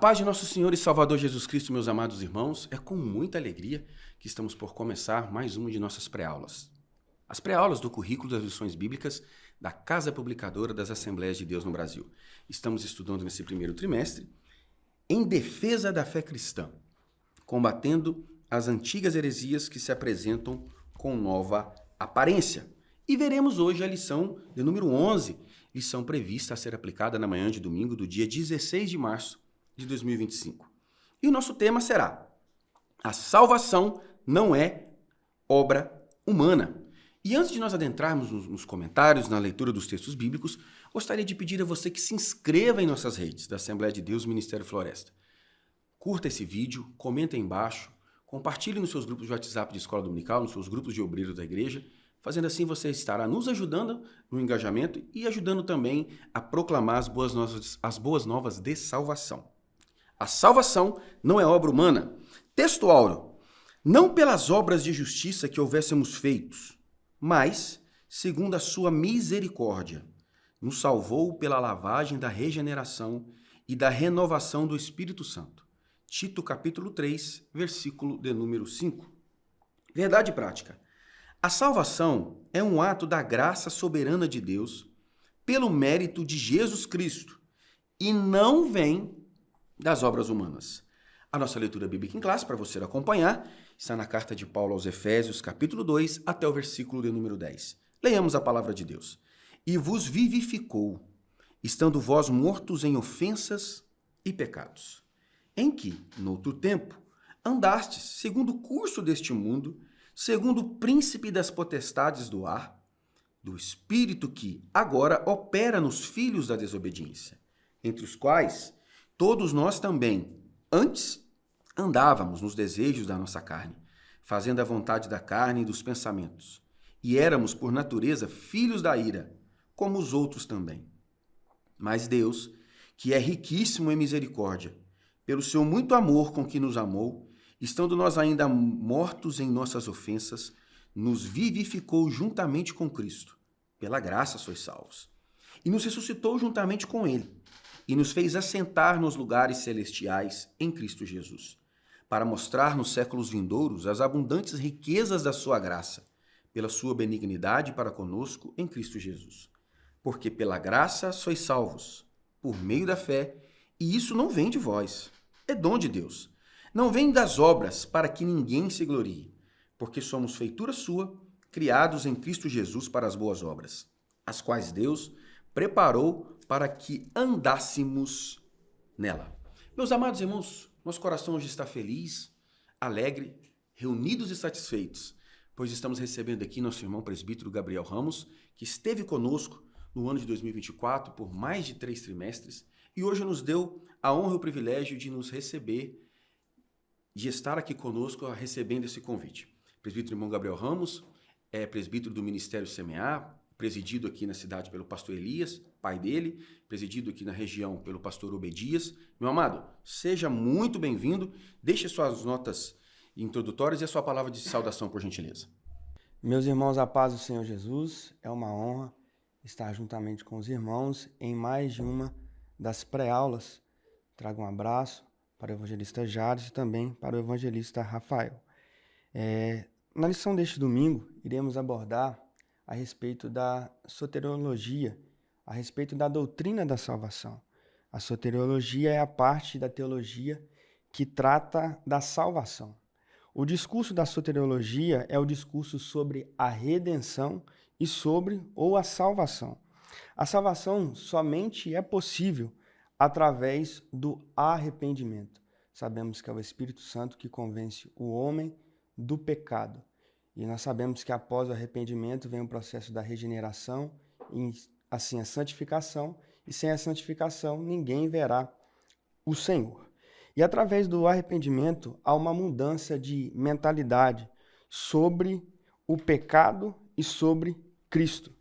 paz de nosso Senhor e Salvador Jesus Cristo, meus amados irmãos, é com muita alegria que estamos por começar mais uma de nossas pré-aulas. As pré-aulas do currículo das lições bíblicas da Casa Publicadora das Assembleias de Deus no Brasil. Estamos estudando nesse primeiro trimestre em defesa da fé cristã, combatendo as antigas heresias que se apresentam com nova aparência. E veremos hoje a lição de número 11, lição prevista a ser aplicada na manhã de domingo do dia 16 de março de 2025. E o nosso tema será: a salvação não é obra humana. E antes de nós adentrarmos nos comentários, na leitura dos textos bíblicos, gostaria de pedir a você que se inscreva em nossas redes da Assembleia de Deus Ministério Floresta. Curta esse vídeo, comenta aí embaixo, compartilhe nos seus grupos de WhatsApp de escola dominical, nos seus grupos de obreiros da igreja. Fazendo assim, você estará nos ajudando no engajamento e ajudando também a proclamar as boas novas de salvação. A salvação não é obra humana. Texto áureo: não pelas obras de justiça que houvéssemos feitos, mas, segundo a sua misericórdia, nos salvou pela lavagem da regeneração e da renovação do Espírito Santo. Tito capítulo 3, versículo de número 5. Verdade prática. A salvação é um ato da graça soberana de Deus pelo mérito de Jesus Cristo e não vem das obras humanas. A nossa leitura bíblica em classe, para você acompanhar, está na carta de Paulo aos Efésios, capítulo 2, até o versículo de número 10. Leiamos a palavra de Deus. E vos vivificou, estando vós mortos em ofensas e pecados, em que, noutro tempo, andastes segundo o curso deste mundo, segundo o príncipe das potestades do ar, do espírito que agora opera nos filhos da desobediência, entre os quais todos nós também, antes, andávamos nos desejos da nossa carne, fazendo a vontade da carne e dos pensamentos, e éramos, por natureza, filhos da ira, como os outros também. Mas Deus, que é riquíssimo em misericórdia, pelo seu muito amor com que nos amou, estando nós ainda mortos em nossas ofensas, nos vivificou juntamente com Cristo. Pela graça sois salvos. E nos ressuscitou juntamente com Ele, e nos fez assentar nos lugares celestiais em Cristo Jesus, para mostrar nos séculos vindouros as abundantes riquezas da sua graça, pela sua benignidade para conosco em Cristo Jesus. Porque pela graça sois salvos, por meio da fé, e isso não vem de vós, é dom de Deus. Não vem das obras, para que ninguém se glorie, porque somos feitura sua, criados em Cristo Jesus para as boas obras, as quais Deus preparou para que andássemos nela. Meus amados irmãos, nosso coração hoje está feliz, alegre, reunidos e satisfeitos, pois estamos recebendo aqui nosso irmão presbítero Gabriel Ramos, que esteve conosco no ano de 2024 por mais de 3 trimestres e hoje nos deu a honra e o privilégio de nos receber, de estar aqui conosco recebendo esse convite. Presbítero irmão Gabriel Ramos é presbítero do Ministério Semear, presidido aqui na cidade pelo pastor Elias, pai dele, presidido aqui na região pelo pastor Obedias. Meu amado, seja muito bem-vindo. Deixe suas notas introdutórias e a sua palavra de saudação, por gentileza. Meus irmãos, a paz do Senhor Jesus, é uma honra estar juntamente com os irmãos em mais de uma das pré-aulas. Trago um abraço para o evangelista Jales e também para o evangelista Rafael. Na lição deste domingo, iremos abordar a respeito da soteriologia, a respeito da doutrina da salvação. A soteriologia é a parte da teologia que trata da salvação. O discurso da soteriologia é o discurso sobre a redenção e sobre ou a salvação. A salvação somente é possível através do arrependimento. Sabemos que é o Espírito Santo que convence o homem do pecado. E nós sabemos que após o arrependimento vem o processo da regeneração e assim a santificação, e sem a santificação ninguém verá o Senhor. E através do arrependimento há uma mudança de mentalidade sobre o pecado e sobre Cristo.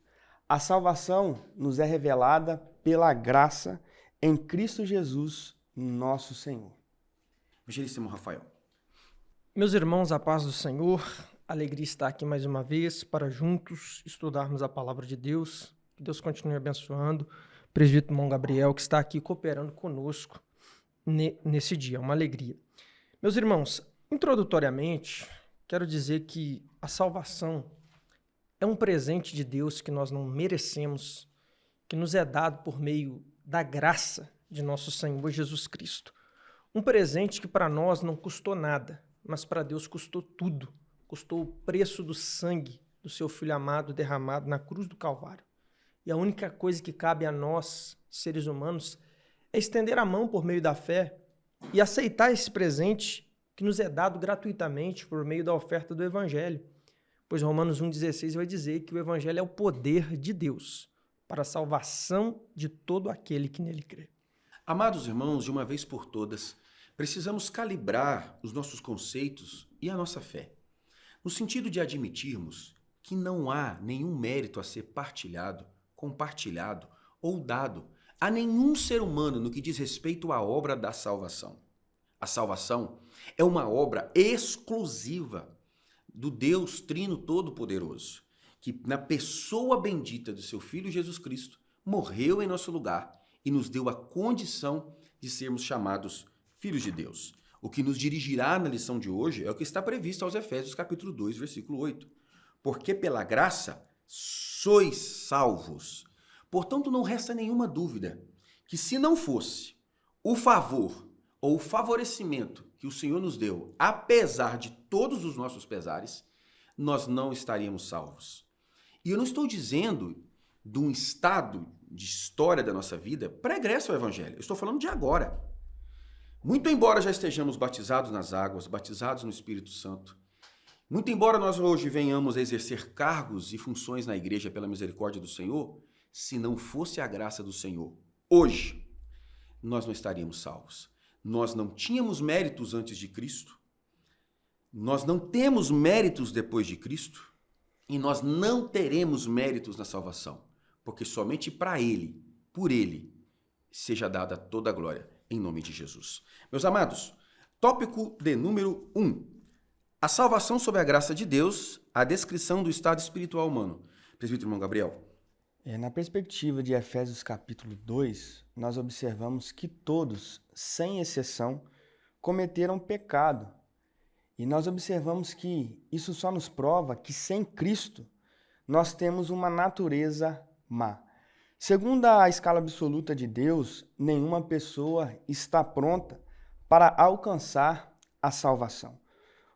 A salvação nos é revelada pela graça em Cristo Jesus, nosso Senhor. Evangelista Rafael. Meus irmãos, a paz do Senhor, alegria estar aqui mais uma vez para juntos estudarmos a palavra de Deus. Que Deus continue abençoando o presbítero irmão Gabriel, que está aqui cooperando conosco nesse dia, uma alegria. Meus irmãos, introdutoriamente, quero dizer que a salvação é um presente de Deus que nós não merecemos, que nos é dado por meio da graça de nosso Senhor Jesus Cristo. Um presente que para nós não custou nada, mas para Deus custou tudo. Custou o preço do sangue do seu Filho amado derramado na cruz do Calvário. E a única coisa que cabe a nós, seres humanos, é estender a mão por meio da fé e aceitar esse presente que nos é dado gratuitamente por meio da oferta do Evangelho. Pois Romanos 1,16 vai dizer que o Evangelho é o poder de Deus para a salvação de todo aquele que nele crê. Amados irmãos, de uma vez por todas, precisamos calibrar os nossos conceitos e a nossa fé, no sentido de admitirmos que não há nenhum mérito a ser partilhado, compartilhado ou dado a nenhum ser humano no que diz respeito à obra da salvação. A salvação é uma obra exclusiva do Deus Trino Todo-Poderoso, que na pessoa bendita do seu Filho Jesus Cristo morreu em nosso lugar e nos deu a condição de sermos chamados filhos de Deus. O que nos dirigirá na lição de hoje é o que está previsto aos Efésios capítulo 2, versículo 8. Porque pela graça sois salvos. Portanto, não resta nenhuma dúvida que se não fosse o favor ou o favorecimento que o Senhor nos deu, apesar de todos os nossos pesares, nós não estaríamos salvos. E eu não estou dizendo de um estado de história da nossa vida pregresso ao Evangelho. Eu estou falando de agora. Muito embora já estejamos batizados nas águas, batizados no Espírito Santo, muito embora nós hoje venhamos a exercer cargos e funções na igreja pela misericórdia do Senhor, se não fosse a graça do Senhor, hoje, nós não estaríamos salvos. Nós não tínhamos méritos antes de Cristo, nós não temos méritos depois de Cristo e nós não teremos méritos na salvação, porque somente para Ele, por Ele, seja dada toda a glória, em nome de Jesus. Meus amados, tópico de número 1. A salvação sob a graça de Deus, a descrição do estado espiritual humano. Presbítero irmão Gabriel. Na perspectiva de Efésios capítulo 2, nós observamos que todos, sem exceção, cometeram pecado. E nós observamos que isso só nos prova que sem Cristo nós temos uma natureza má. Segundo a escala absoluta de Deus, nenhuma pessoa está pronta para alcançar a salvação.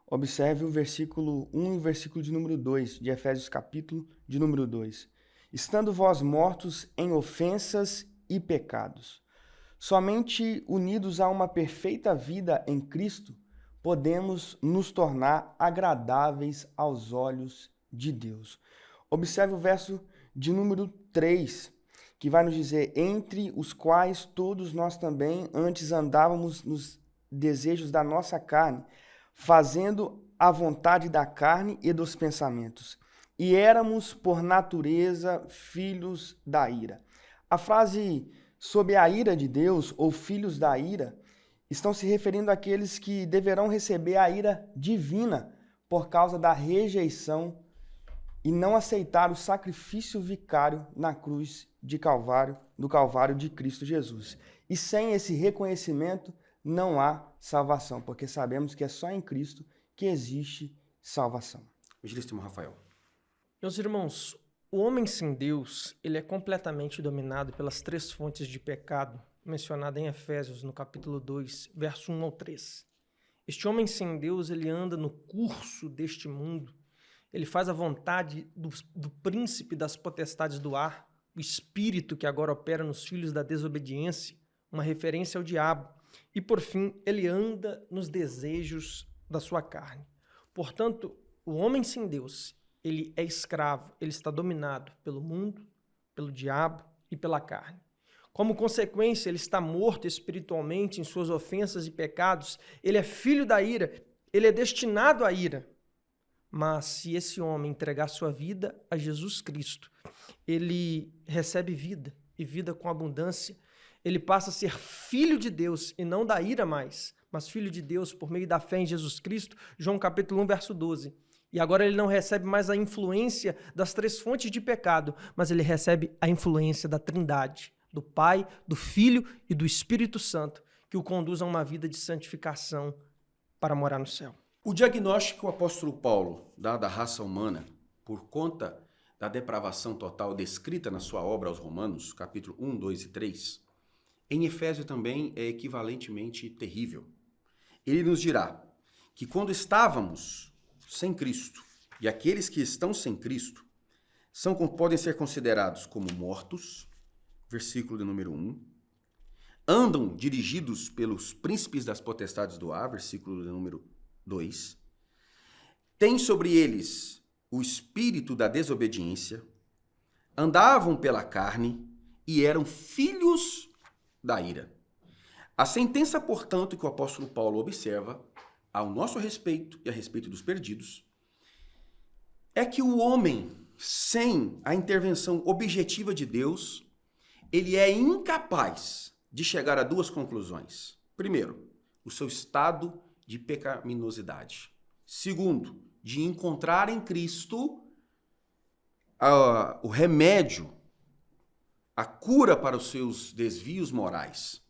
Observe o versículo 1 e o versículo de número 2, de Efésios capítulo de número 2. Estando vós mortos em ofensas e pecados, somente unidos a uma perfeita vida em Cristo, podemos nos tornar agradáveis aos olhos de Deus. Observe o verso de número 3, que vai nos dizer, entre os quais todos nós também antes andávamos nos desejos da nossa carne, fazendo a vontade da carne e dos pensamentos. E éramos, por natureza, filhos da ira. A frase sob a ira de Deus, ou filhos da ira, estão se referindo àqueles que deverão receber a ira divina por causa da rejeição e não aceitar o sacrifício vicário na cruz do Calvário de Cristo Jesus. E sem esse reconhecimento, não há salvação, porque sabemos que é só em Cristo que existe salvação. Evangelista Rafael. Meus irmãos, o homem sem Deus, ele é completamente dominado pelas três fontes de pecado mencionadas em Efésios, no capítulo 2, verso 1 ao 3. Este homem sem Deus, ele anda no curso deste mundo, ele faz a vontade do príncipe das potestades do ar, o espírito que agora opera nos filhos da desobediência, uma referência ao diabo. E, por fim, ele anda nos desejos da sua carne. Portanto, o homem sem Deus, ele é escravo, ele está dominado pelo mundo, pelo diabo e pela carne. Como consequência, ele está morto espiritualmente em suas ofensas e pecados, ele é filho da ira, ele é destinado à ira. Mas se esse homem entregar sua vida a Jesus Cristo, ele recebe vida, e vida com abundância. Ele passa a ser filho de Deus, e não da ira mais, mas filho de Deus por meio da fé em Jesus Cristo, João capítulo 1, verso 12. E agora ele não recebe mais a influência das três fontes de pecado, mas ele recebe a influência da Trindade, do Pai, do Filho e do Espírito Santo, que o conduz a uma vida de santificação para morar no céu. O diagnóstico que o apóstolo Paulo dá da raça humana por conta da depravação total descrita na sua obra aos Romanos, capítulo 1, 2 e 3, em Efésios também é equivalentemente terrível. Ele nos dirá que quando estávamos sem Cristo, e aqueles que estão sem Cristo, podem ser considerados como mortos, versículo de número 1, andam dirigidos pelos príncipes das potestades do ar, versículo de número 2, têm sobre eles o espírito da desobediência, andavam pela carne e eram filhos da ira. A sentença, portanto, que o apóstolo Paulo observa ao nosso respeito e a respeito dos perdidos é que o homem, sem a intervenção objetiva de Deus, ele é incapaz de chegar a duas conclusões. Primeiro, o seu estado de pecaminosidade. Segundo, de encontrar em Cristo o remédio, a cura para os seus desvios morais.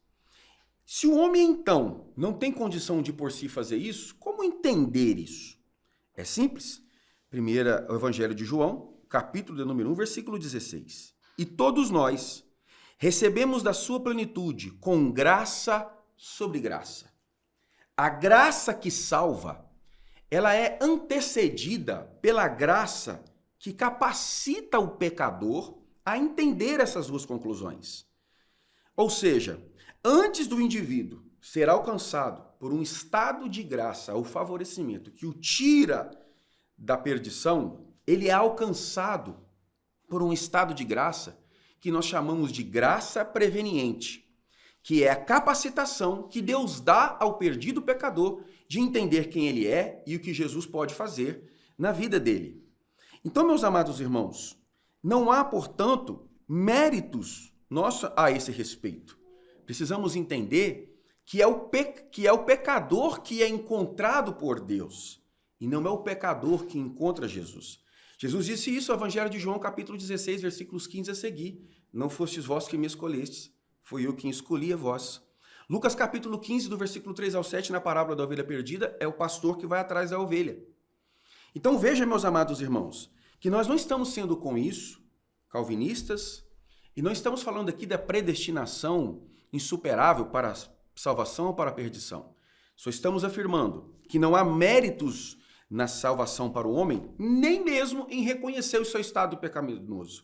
Se o homem, então, não tem condição de por si fazer isso, como entender isso? É simples. Primeiro, o Evangelho de João, capítulo de número 1, versículo 16. E todos nós recebemos da sua plenitude com graça sobre graça. A graça que salva, ela é antecedida pela graça que capacita o pecador a entender essas duas conclusões. Ou seja, antes do indivíduo ser alcançado por um estado de graça ou favorecimento que o tira da perdição, ele é alcançado por um estado de graça que nós chamamos de graça preveniente, que é a capacitação que Deus dá ao perdido pecador de entender quem ele é e o que Jesus pode fazer na vida dele. Então, meus amados irmãos, não há, portanto, méritos nossos a esse respeito. Precisamos entender que é o pecador que é encontrado por Deus e não é o pecador que encontra Jesus. Jesus disse isso no Evangelho de João, capítulo 16, versículos 15 a seguir. Não fostes vós que me escolhestes, foi eu quem escolhi a vós. Lucas capítulo 15, do versículo 3 ao 7, na parábola da ovelha perdida, é o pastor que vai atrás da ovelha. Então veja, meus amados irmãos, que nós não estamos sendo com isso calvinistas e não estamos falando aqui da predestinação insuperável para a salvação ou para a perdição. Só estamos afirmando que não há méritos na salvação para o homem, nem mesmo em reconhecer o seu estado pecaminoso.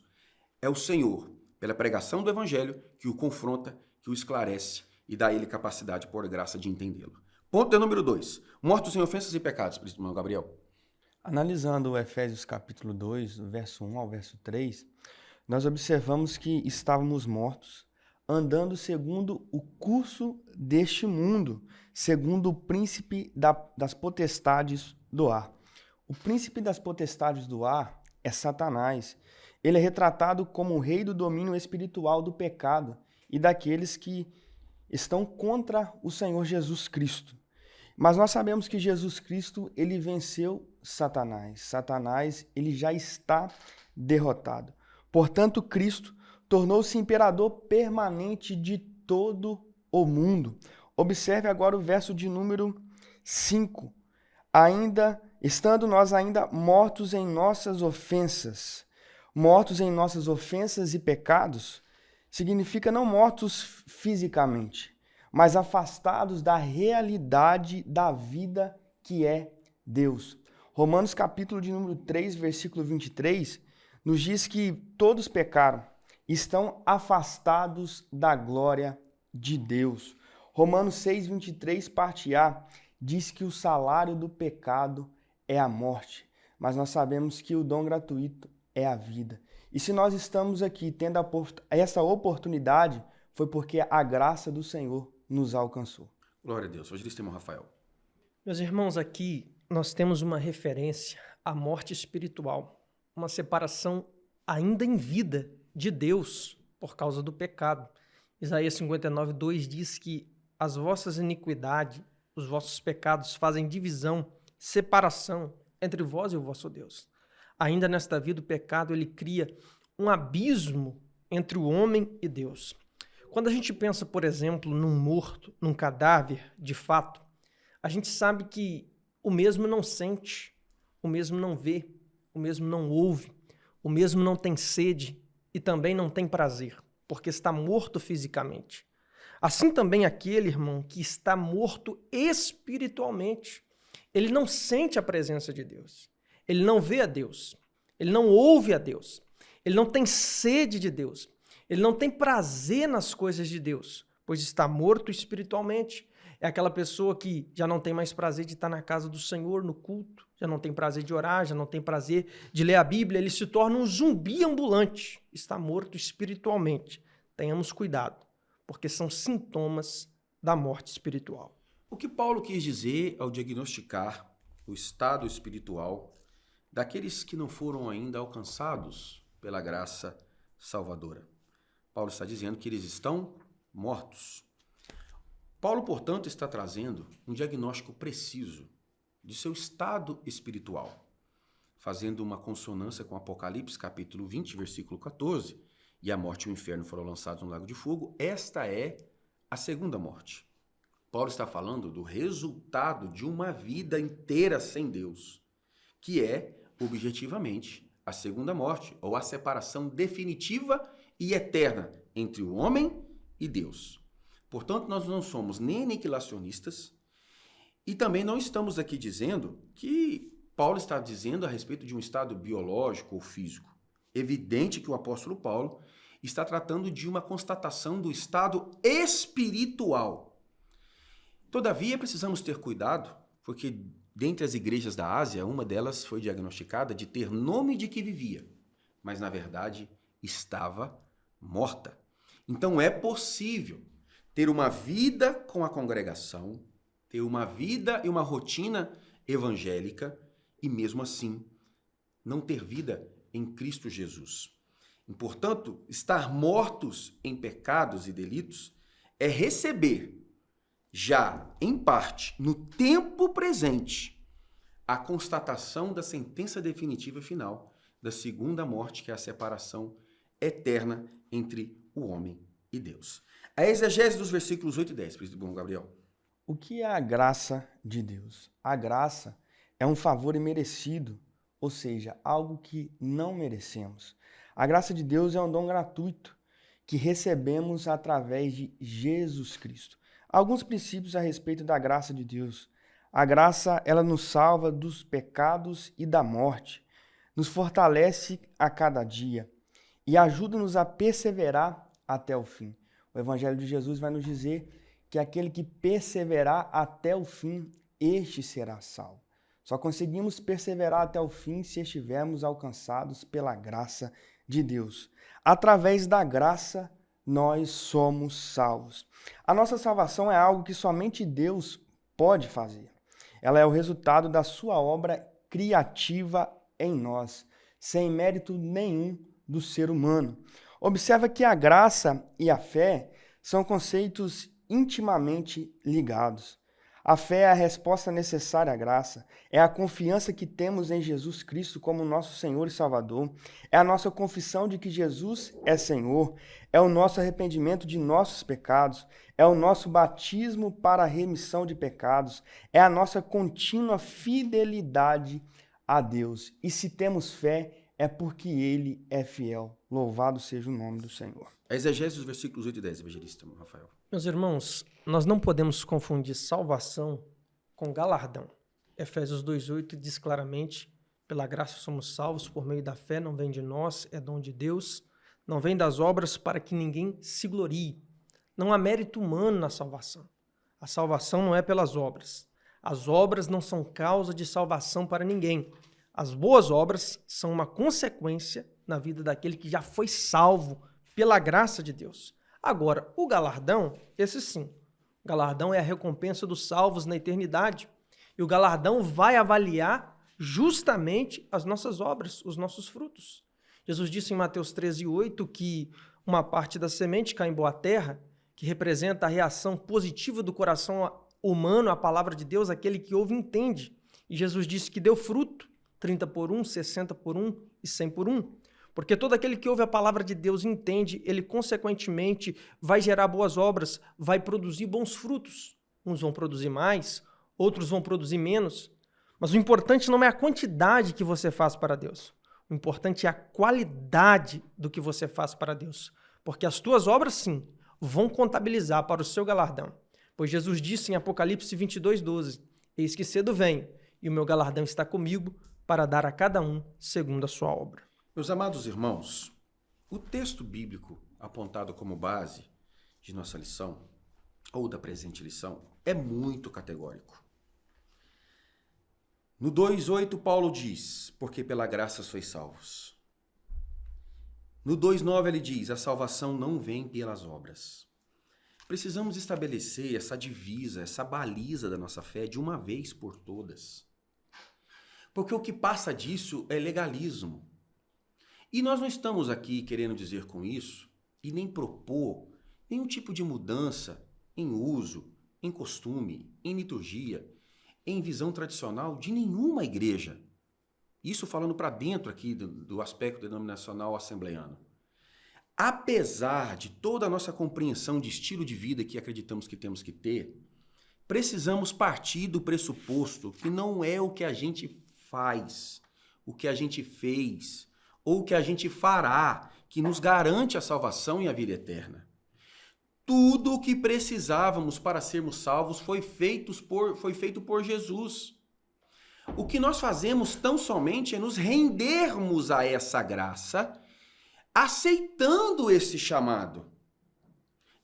É o Senhor, pela pregação do Evangelho, que o confronta, que o esclarece e dá a ele capacidade por graça de entendê-lo. Ponto de número 2. Mortos em ofensas e pecados, irmão Gabriel. Analisando o Efésios capítulo 2, do verso 1 ao verso 3, nós observamos que estávamos mortos, andando segundo o curso deste mundo, segundo o príncipe das potestades do ar. O príncipe das potestades do ar é Satanás. Ele é retratado como o rei do domínio espiritual do pecado e daqueles que estão contra o Senhor Jesus Cristo. Mas nós sabemos que Jesus Cristo, ele venceu Satanás. Satanás, ele já está derrotado. Portanto, Cristo tornou-se imperador permanente de todo o mundo. Observe agora o verso de número 5. Estando nós ainda mortos em nossas ofensas e pecados, significa não mortos fisicamente, mas afastados da realidade da vida que é Deus. Romanos capítulo de número 3, versículo 23, nos diz que todos pecaram, estão afastados da glória de Deus. Romanos 6, 23, parte A, diz que o salário do pecado é a morte, mas nós sabemos que o dom gratuito é a vida. E se nós estamos aqui tendo essa oportunidade, foi porque a graça do Senhor nos alcançou. Glória a Deus. Hoje eles irmão Rafael. Meus irmãos, aqui nós temos uma referência à morte espiritual, uma separação ainda em vida de Deus por causa do pecado. Isaías 59, 2 diz que as vossas iniquidades, os vossos pecados fazem divisão, separação entre vós e o vosso Deus. Ainda nesta vida, o pecado ele cria um abismo entre o homem e Deus. Quando a gente pensa, por exemplo, num morto, num cadáver, de fato, a gente sabe que o mesmo não sente, o mesmo não vê, o mesmo não ouve, o mesmo não tem sede e também não tem prazer, porque está morto fisicamente. Assim também aquele, irmão, que está morto espiritualmente. Ele não sente a presença de Deus. Ele não vê a Deus. Ele não ouve a Deus. Ele não tem sede de Deus. Ele não tem prazer nas coisas de Deus, pois está morto espiritualmente. É aquela pessoa que já não tem mais prazer de estar na casa do Senhor, no culto, já não tem prazer de orar, já não tem prazer de ler a Bíblia, ele se torna um zumbi ambulante. Está morto espiritualmente. Tenhamos cuidado, porque são sintomas da morte espiritual. O que Paulo quis dizer ao diagnosticar o estado espiritual daqueles que não foram ainda alcançados pela graça salvadora? Paulo está dizendo que eles estão mortos. Paulo, portanto, está trazendo um diagnóstico preciso de seu estado espiritual, fazendo uma consonância com Apocalipse, capítulo 20, versículo 14, e a morte e o inferno foram lançados no lago de fogo. Esta é a segunda morte. Paulo está falando do resultado de uma vida inteira sem Deus, que é, objetivamente, a segunda morte, ou a separação definitiva e eterna entre o homem e Deus. Portanto, nós não somos nem aniquilacionistas e também não estamos aqui dizendo que Paulo está dizendo a respeito de um estado biológico ou físico. Evidente que o apóstolo Paulo está tratando de uma constatação do estado espiritual. Todavia, precisamos ter cuidado, porque dentre as igrejas da Ásia, uma delas foi diagnosticada de ter nome de que vivia, mas na verdade estava morta. Então é possível ter uma vida com a congregação, ter uma vida e uma rotina evangélica e mesmo assim não ter vida em Cristo Jesus. E, portanto, estar mortos em pecados e delitos é receber já, em parte, no tempo presente, a constatação da sentença definitiva final da segunda morte, que é a separação eterna entre o homem e Deus. A exegese dos versículos 8 e 10, presbítero Gabriel. O que é a graça de Deus? A graça é um favor imerecido, ou seja, algo que não merecemos. A graça de Deus é um dom gratuito que recebemos através de Jesus Cristo. Alguns princípios a respeito da graça de Deus. A graça, ela nos salva dos pecados e da morte, nos fortalece a cada dia e ajuda-nos a perseverar até o fim. O Evangelho de Jesus vai nos dizer que aquele que perseverar até o fim, este será salvo. Só conseguimos perseverar até o fim se estivermos alcançados pela graça de Deus. Através da graça, nós somos salvos. A nossa salvação é algo que somente Deus pode fazer. Ela é o resultado da sua obra criativa em nós, sem mérito nenhum do ser humano. Observa que a graça e a fé são conceitos intimamente ligados. A fé é a resposta necessária à graça, é a confiança que temos em Jesus Cristo como nosso Senhor e Salvador, é a nossa confissão de que Jesus é Senhor, é o nosso arrependimento de nossos pecados, é o nosso batismo para a remissão de pecados, é a nossa contínua fidelidade a Deus. E se temos fé, é porque Ele é fiel. Louvado seja o nome do Senhor. A exegese dos versículos 8 e 10, evangelista Rafael. Meus irmãos, nós não podemos confundir salvação com galardão. Efésios 2,8 diz claramente: pela graça somos salvos por meio da fé, não vem de nós, é dom de Deus, não vem das obras para que ninguém se glorie. Não há mérito humano na salvação. A salvação não é pelas obras. As obras não são causa de salvação para ninguém. As boas obras são uma consequência na vida daquele que já foi salvo pela graça de Deus. Agora, o galardão, esse sim. O galardão é a recompensa dos salvos na eternidade. E o galardão vai avaliar justamente as nossas obras, os nossos frutos. Jesus disse em Mateus 13:8 que uma parte da semente cai em boa terra, que representa a reação positiva do coração humano à palavra de Deus, aquele que ouve e entende. E Jesus disse que deu fruto, 30 por 1, 60 por 1 e 100 por 1. Porque todo aquele que ouve a palavra de Deus entende, ele consequentemente vai gerar boas obras, vai produzir bons frutos. Uns vão produzir mais, outros vão produzir menos. Mas o importante não é a quantidade que você faz para Deus. O importante é a qualidade do que você faz para Deus. Porque as tuas obras, sim, vão contabilizar para o seu galardão. Pois Jesus disse em Apocalipse 22:12, eis que cedo venho, e o meu galardão está comigo para dar a cada um segundo a sua obra. Meus amados irmãos, o texto bíblico apontado como base de nossa lição, ou da presente lição, é muito categórico. No 2:8, Paulo diz, porque pela graça sois salvos. No 2:9 ele diz, a salvação não vem pelas obras. Precisamos estabelecer essa divisa, essa baliza da nossa fé de uma vez por todas. Porque o que passa disso é legalismo. E nós não estamos aqui querendo dizer com isso, e nem propor nenhum tipo de mudança em uso, em costume, em liturgia, em visão tradicional de nenhuma igreja. Isso falando para dentro aqui do aspecto denominacional assembleiano. Apesar de toda a nossa compreensão de estilo de vida que acreditamos que temos que ter, precisamos partir do pressuposto que não é o que a gente faz, o que a gente fez, ou o que a gente fará, que nos garante a salvação e a vida eterna. Tudo o que precisávamos para sermos salvos foi feito por Jesus. O que nós fazemos tão somente é nos rendermos a essa graça, aceitando esse chamado.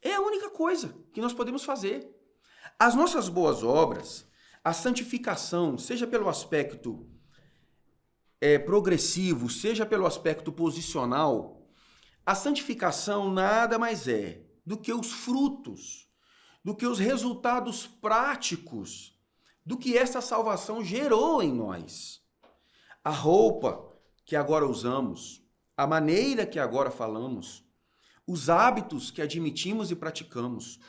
É a única coisa que nós podemos fazer. As nossas boas obras, a santificação, seja pelo aspecto progressivo, seja pelo aspecto posicional, a santificação nada mais é do que os frutos, do que os resultados práticos do que essa salvação gerou em nós. A roupa que agora usamos, a maneira que agora falamos, os hábitos que admitimos e praticamos,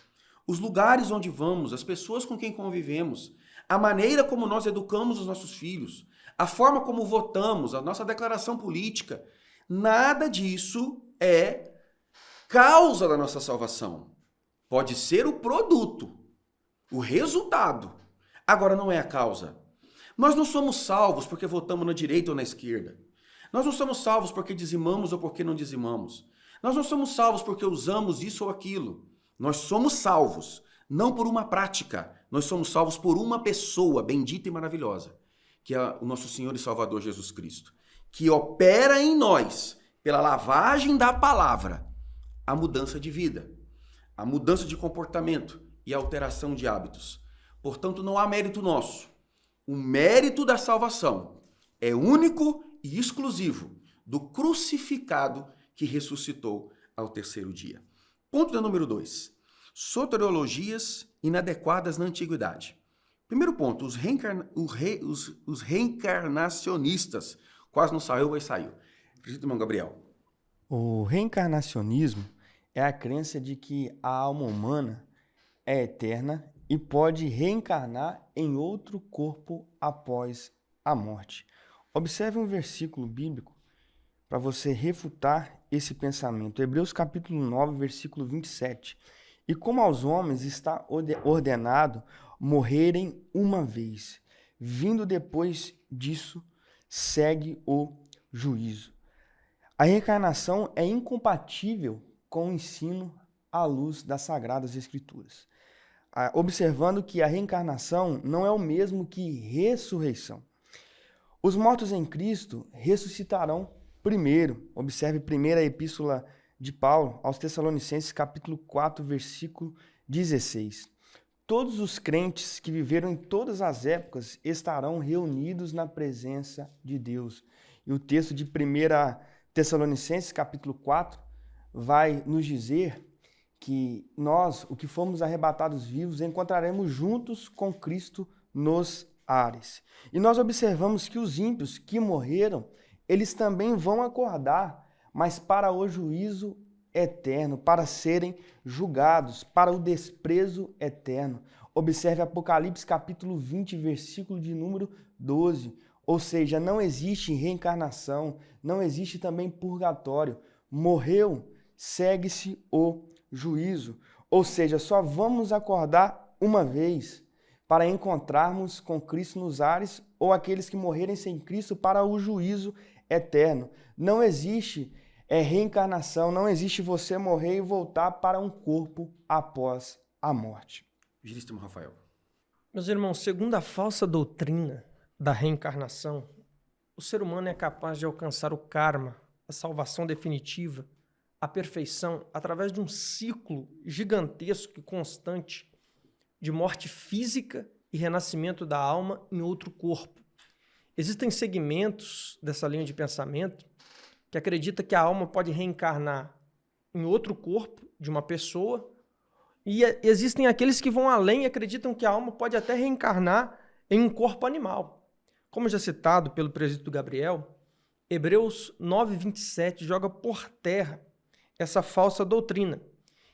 os lugares onde vamos, as pessoas com quem convivemos, a maneira como nós educamos os nossos filhos, a forma como votamos, a nossa declaração política, nada disso é causa da nossa salvação. Pode ser o produto, o resultado. Agora não é a causa. Nós não somos salvos porque votamos na direita ou na esquerda. Nós não somos salvos porque dizimamos ou porque não dizimamos. Nós não somos salvos porque usamos isso ou aquilo. Nós somos salvos, não por uma prática. Nós somos salvos por uma pessoa bendita e maravilhosa, que é o nosso Senhor e Salvador Jesus Cristo, que opera em nós, pela lavagem da palavra, a mudança de vida, a mudança de comportamento e a alteração de hábitos. Portanto, não há mérito nosso. O mérito da salvação é único e exclusivo do crucificado que ressuscitou ao terceiro dia. Ponto de número 2. Soteriologias inadequadas na antiguidade. Primeiro ponto, os reencarnacionistas. Quase não saiu, mas saiu. Acredita, irmão Gabriel? O reencarnacionismo é a crença de que a alma humana é eterna e pode reencarnar em outro corpo após a morte. Observe um versículo bíblico para você refutar esse pensamento. Hebreus capítulo 9, versículo 27. E como aos homens está ordenado morrerem uma vez, vindo depois disso, segue o juízo. A reencarnação é incompatível com o ensino à luz das Sagradas Escrituras. Observando que a reencarnação não é o mesmo que ressurreição. Os mortos em Cristo ressuscitarão primeiro. Observe a primeira epístola de Paulo aos Tessalonicenses, capítulo 4, versículo 16. Todos os crentes que viveram em todas as épocas estarão reunidos na presença de Deus. E o texto de 1 Tessalonicenses, capítulo 4, vai nos dizer que nós, o que fomos arrebatados vivos, encontraremos juntos com Cristo nos ares. E nós observamos que os ímpios que morreram, eles também vão acordar, mas para o juízo eterno, para serem julgados, para o desprezo eterno. Observe Apocalipse capítulo 20, versículo de número 12, Ou seja, não existe reencarnação, não existe também purgatório. Morreu, segue-se o juízo. Ou seja, só vamos acordar uma vez para encontrarmos com Cristo nos ares ou aqueles que morrerem sem Cristo para o juízo eterno. Não existe reencarnação, não existe você morrer e voltar para um corpo após a morte. Vigilista Rafael. Meus irmãos, segundo a falsa doutrina da reencarnação, o ser humano é capaz de alcançar o karma, a salvação definitiva, a perfeição, através de um ciclo gigantesco e constante de morte física e renascimento da alma em outro corpo. Existem segmentos dessa linha de pensamento que acredita que a alma pode reencarnar em outro corpo de uma pessoa, e existem aqueles que vão além e acreditam que a alma pode até reencarnar em um corpo animal. Como já citado pelo presbítero Gabriel, Hebreus 9:27 joga por terra essa falsa doutrina.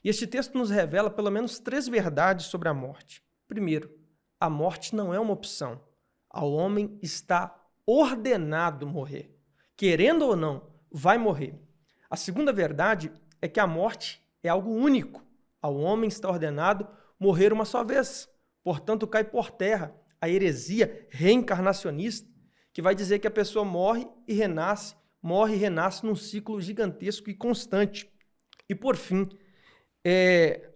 E este texto nos revela pelo menos 3 verdades sobre a morte. Primeiro, a morte não é uma opção. Ao homem está ordenado morrer. Querendo ou não, vai morrer. A segunda verdade é que a morte é algo único. Ao homem está ordenado morrer uma só vez. Portanto, cai por terra a heresia reencarnacionista, que vai dizer que a pessoa morre e renasce num ciclo gigantesco e constante. E por fim,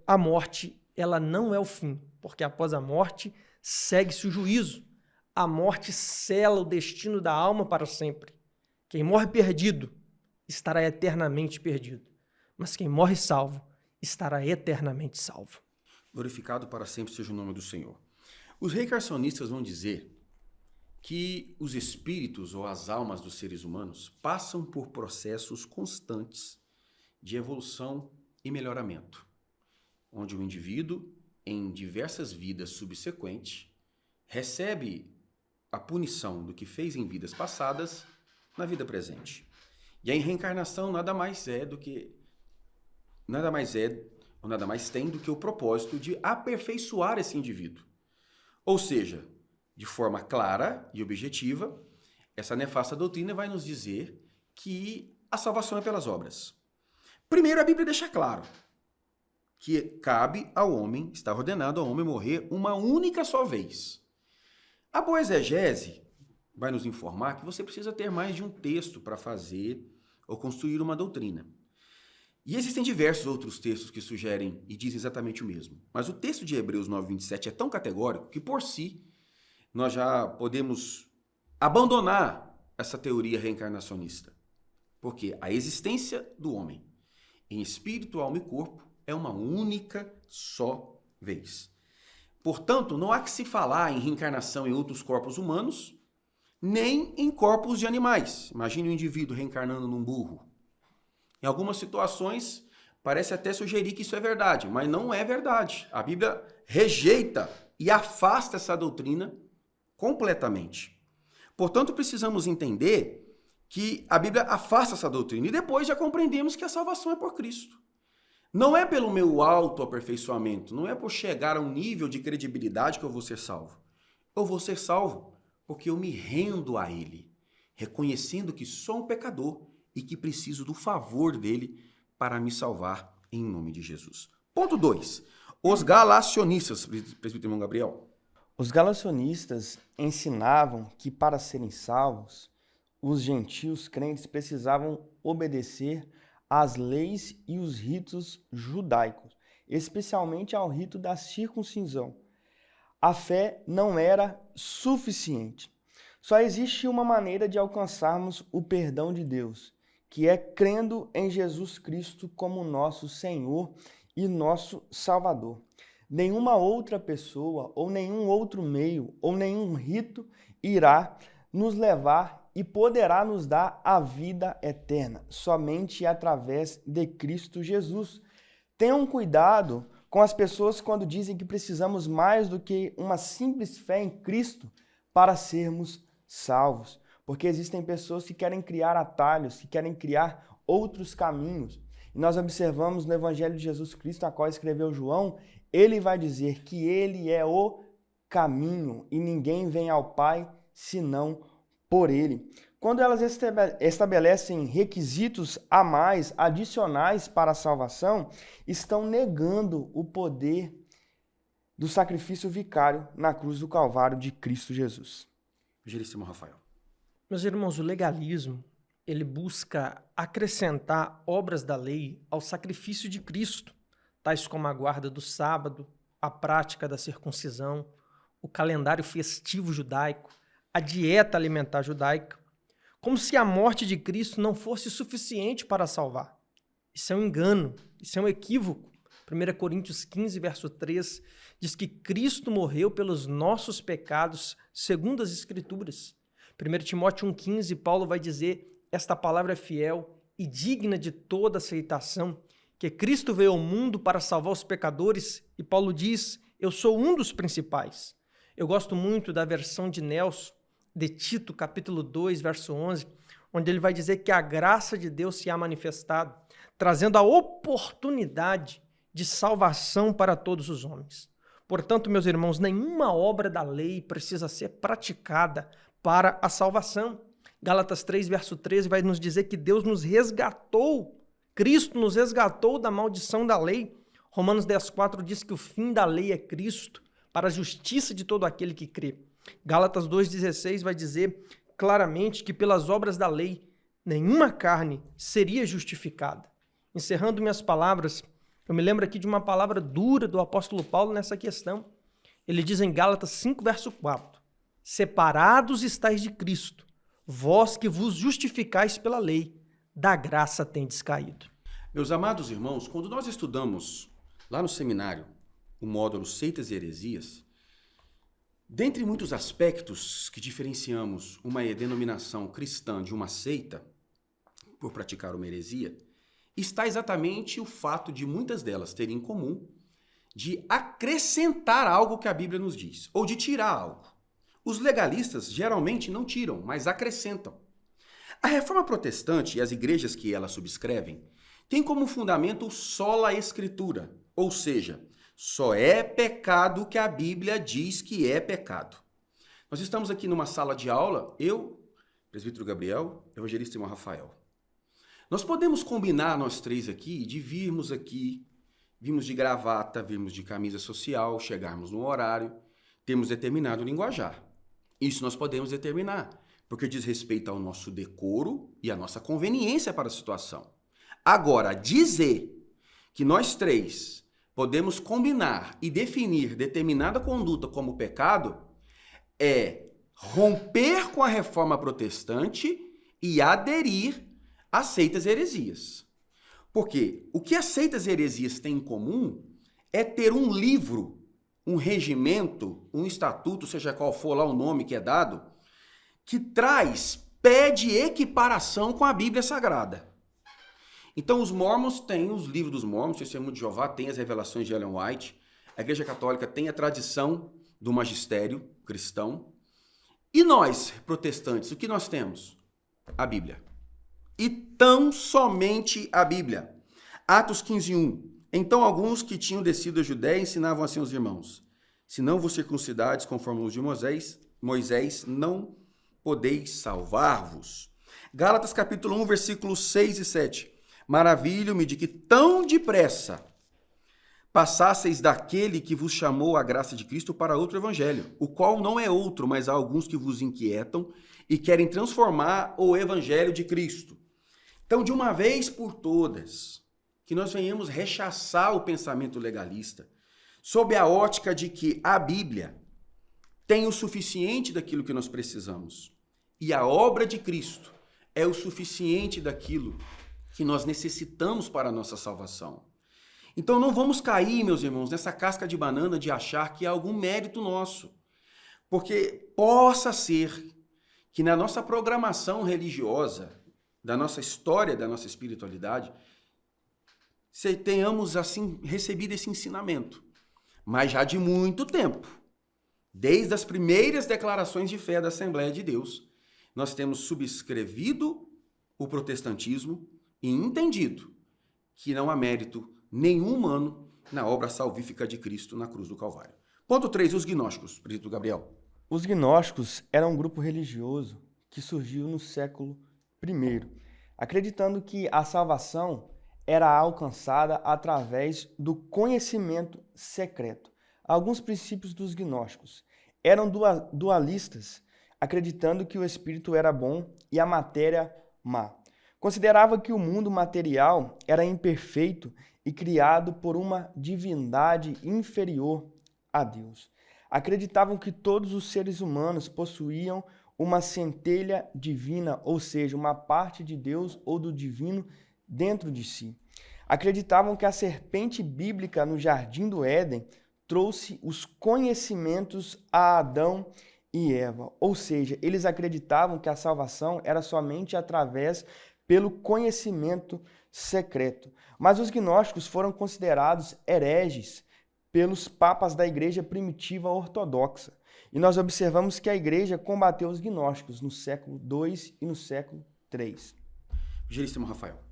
a morte, ela não é o fim, porque após a morte segue-se o juízo. A morte sela o destino da alma para sempre. Quem morre perdido estará eternamente perdido, mas quem morre salvo estará eternamente salvo. Glorificado para sempre seja o nome do Senhor. Os reencarnacionistas vão dizer que os espíritos ou as almas dos seres humanos passam por processos constantes de evolução e melhoramento, onde o indivíduo, em diversas vidas subsequentes, recebe a punição do que fez em vidas passadas na vida presente. E a reencarnação nada mais tem do que o propósito de aperfeiçoar esse indivíduo. Ou seja, de forma clara e objetiva, essa nefasta doutrina vai nos dizer que a salvação é pelas obras. Primeiro, a Bíblia deixa claro que cabe ao homem, está ordenado ao homem morrer uma única só vez. A boa exegese vai nos informar que você precisa ter mais de um texto para fazer ou construir uma doutrina. E existem diversos outros textos que sugerem e dizem exatamente o mesmo. Mas o texto de Hebreus 9:27 é tão categórico que, por si, nós já podemos abandonar essa teoria reencarnacionista. Porque a existência do homem em espírito, alma e corpo é uma única só vez. Portanto, não há que se falar em reencarnação em outros corpos humanos, nem em corpos de animais. Imagine um indivíduo reencarnando num burro. Em algumas situações, parece até sugerir que isso é verdade, mas não é verdade. A Bíblia rejeita e afasta essa doutrina completamente. Portanto, precisamos entender que a Bíblia afasta essa doutrina e depois já compreendemos que a salvação é por Cristo. Não é pelo meu autoaperfeiçoamento, não é por chegar a um nível de credibilidade que eu vou ser salvo. Eu vou ser salvo porque eu me rendo a Ele, reconhecendo que sou um pecador e que preciso do favor dele para me salvar em nome de Jesus. Ponto 2. Os galacionistas, presbítero irmão Gabriel. Os galacionistas ensinavam que para serem salvos, os gentios crentes precisavam obedecer às leis e os ritos judaicos, especialmente ao rito da circuncisão. A fé não era suficiente. Só existe uma maneira de alcançarmos o perdão de Deus, que é crendo em Jesus Cristo como nosso Senhor e nosso Salvador. Nenhuma outra pessoa, ou nenhum outro meio, ou nenhum rito irá nos levar e poderá nos dar a vida eterna, somente através de Cristo Jesus. Tenham cuidado com as pessoas quando dizem que precisamos mais do que uma simples fé em Cristo para sermos salvos. Porque existem pessoas que querem criar atalhos, que querem criar outros caminhos. E nós observamos no Evangelho de Jesus Cristo, a qual escreveu João, ele vai dizer que ele é o caminho e ninguém vem ao Pai senão por ele. Quando elas estabelecem requisitos a mais, adicionais para a salvação, estão negando o poder do sacrifício vicário na cruz do Calvário de Cristo Jesus. Evangelista Rafael. Meus irmãos, o legalismo, ele busca acrescentar obras da lei ao sacrifício de Cristo, tais como a guarda do sábado, a prática da circuncisão, o calendário festivo judaico, a dieta alimentar judaica, como se a morte de Cristo não fosse suficiente para salvar. Isso é um engano, isso é um equívoco. 1 Coríntios 15, verso 3, diz que Cristo morreu pelos nossos pecados, segundo as Escrituras. 1 Timóteo 1,15, Paulo vai dizer, esta palavra é fiel e digna de toda aceitação, que Cristo veio ao mundo para salvar os pecadores, e Paulo diz, eu sou um dos principais. Eu gosto muito da versão de Nelson, de Tito, capítulo 2, verso 11, onde ele vai dizer que a graça de Deus se há manifestado, trazendo a oportunidade de salvação para todos os homens. Portanto, meus irmãos, nenhuma obra da lei precisa ser praticada para a salvação. Gálatas 3, verso 13 vai nos dizer que Deus nos resgatou, Cristo nos resgatou da maldição da lei. Romanos 10, 4 diz que o fim da lei é Cristo, para a justiça de todo aquele que crê. Gálatas 2,16 vai dizer claramente que pelas obras da lei, nenhuma carne seria justificada. Encerrando minhas palavras, eu me lembro aqui de uma palavra dura do apóstolo Paulo nessa questão. Ele diz em Gálatas 5, verso 4, separados estáis de Cristo, vós que vos justificais pela lei, da graça tendes caído. Meus amados irmãos, quando nós estudamos lá no seminário o módulo Seitas e Heresias, dentre muitos aspectos que diferenciamos uma denominação cristã de uma seita, por praticar uma heresia, está exatamente o fato de muitas delas terem em comum de acrescentar algo que a Bíblia nos diz, ou de tirar algo. Os legalistas geralmente não tiram, mas acrescentam. A Reforma Protestante e as igrejas que ela subscrevem têm como fundamento sola Escritura, ou seja, só é pecado o que a Bíblia diz que é pecado. Nós estamos aqui numa sala de aula, eu, presbítero Gabriel, evangelista irmão Rafael. Nós podemos combinar, nós três aqui, de virmos de gravata, virmos de camisa social, chegarmos no horário, termos determinado linguajar. Isso nós podemos determinar, porque diz respeito ao nosso decoro e à nossa conveniência para a situação. Agora, dizer que nós três podemos combinar e definir determinada conduta como pecado é romper com a Reforma Protestante e aderir às seitas e heresias. Porque o que as seitas e heresias têm em comum é ter um livro, um regimento, um estatuto, seja qual for lá o nome que é dado, que pede equiparação com a Bíblia Sagrada. Então os mormons têm os livros dos mormons, o Testemunho de Jeová tem as revelações de Ellen White, a Igreja Católica tem a tradição do magistério cristão, e nós, protestantes, o que nós temos? A Bíblia. E tão somente a Bíblia. Atos 15:1. Então alguns que tinham descido a Judéia ensinavam assim aos irmãos: se não vos circuncidades conforme os de Moisés, não podeis salvar-vos. Gálatas capítulo 1, versículos 6 e 7. Maravilho-me de que tão depressa passasseis daquele que vos chamou a graça de Cristo para outro evangelho, o qual não é outro, mas há alguns que vos inquietam e querem transformar o evangelho de Cristo. Então, de uma vez por todas, que nós venhamos rechaçar o pensamento legalista, sob a ótica de que a Bíblia tem o suficiente daquilo que nós precisamos, e a obra de Cristo é o suficiente daquilo que nós necessitamos para a nossa salvação. Então não vamos cair, meus irmãos, nessa casca de banana de achar que há algum mérito nosso, porque possa ser que na nossa programação religiosa, da nossa história, da nossa espiritualidade, tenhamos assim recebido esse ensinamento, mas já de muito tempo, desde as primeiras declarações de fé da Assembleia de Deus, nós temos subscrevido o protestantismo e entendido que não há mérito nenhum humano na obra salvífica de Cristo na cruz do Calvário. Ponto 3, os gnósticos, presbítero Gabriel. Os gnósticos eram um grupo religioso que surgiu no século I, acreditando que a salvação era alcançada através do conhecimento secreto. Alguns princípios dos gnósticos eram dualistas, acreditando que o espírito era bom e a matéria má. Considerava que o mundo material era imperfeito e criado por uma divindade inferior a Deus. Acreditavam que todos os seres humanos possuíam uma centelha divina, ou seja, uma parte de Deus ou do divino dentro de si. Acreditavam que a serpente bíblica no jardim do Éden trouxe os conhecimentos a Adão e Eva, ou seja, eles acreditavam que a salvação era somente através pelo conhecimento secreto. Mas os gnósticos foram considerados hereges pelos papas da igreja primitiva ortodoxa. E nós observamos que a igreja combateu os gnósticos no século II e no século III. Evangelista Rafael.